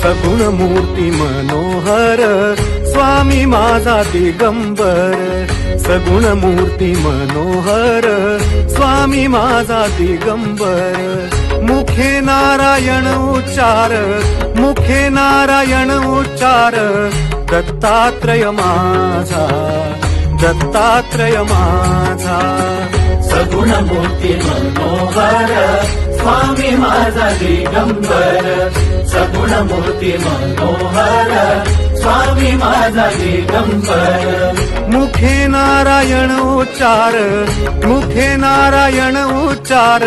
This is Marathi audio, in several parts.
सगुण मूर्ती मनोहर स्वामी माझा दिगंबर, सगुण मूर्ती मनोहर स्वामी माझा दिगंबर। मुखे नारायण उच्चार, मुखे नारायण उच्चार, दत्तात्रय माझा, दत्तात्रय माझा। सगुण मूर्ती मनोहर स्वामी माझा दिगंबर, सगुण मूर्ती मनोहर स्वामी माझा दिगंबर। मुखे नारायण उच्चार, मुखे नारायण उच्चार,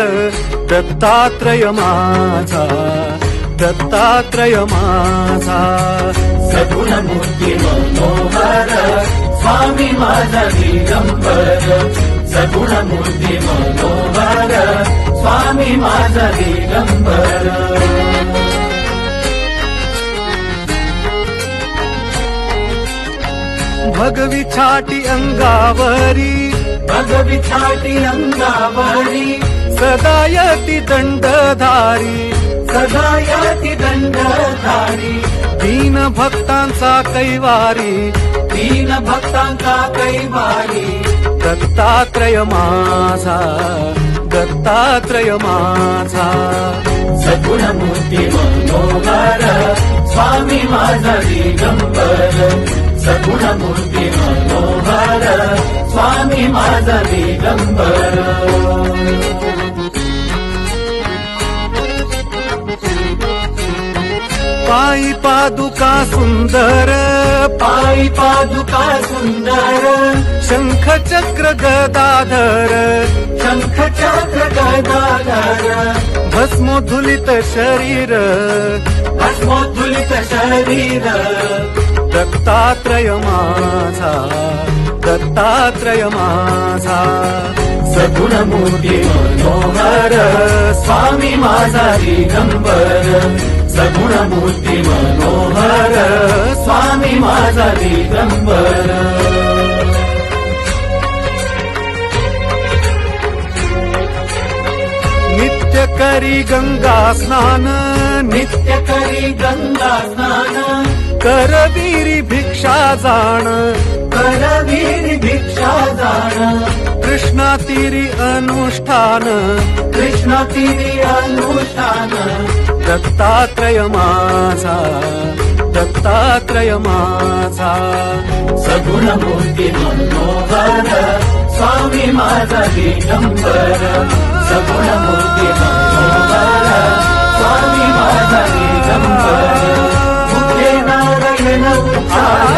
दत्तात्रय माझा, दत्तात्रय माझा। सगुण मूर्ती मनोहर स्वामी माझा दिगंबर, सगुण मूर्ती मनोहर स्वामी माझा दिगंबर। भगवी छाटी अंगावरी, भगवी छाटी अंगावरी, सदा यती दंडधारी, सदा याती दंडधारी। दीन भक्तांचा कैवारी, दीन भक्तांचा कैवारी। दत्तात्रय माझा, दत्तात्रय माझा। सगुण मूर्ती मनोहर स्वामी माझा दिगंबर, सगुण मूर्ती मनोहर स्वामी माझा दिगंबर। पायी पादुका सुंदर, पायी पादुका सुंदर, शंख चक्र गदाधर, शंख चक्र गदाधर। भस्मोद्धुलित शरीर, भस्मोद्धुलित शरीर। दत्तात्रय माझा, दत्तात्रय माझा। सगुण मूर्ती मनोहर स्वामी माझा दिगंबर, सगुण मूर्ती मनोहर स्वामी माझा दिगंबर। नित्य करी गंगा स्नान, नित्य करी गंगा स्नान, करवीरी भिक्षा जाण, करवीर भिक्षा जाण। कृष्णा तीरी अनुष्ठान, कृष्ण तिरी अनुष्ठान। दत्तात्रय माझा, दत्तात्रय माझा। सगुण मूर्ती मनोहर स्वामी माझा दिगंबर, सगुण मूर्ती मनोहर स्वामी माझा दिगंबर। मुखे नारायण उच्चार,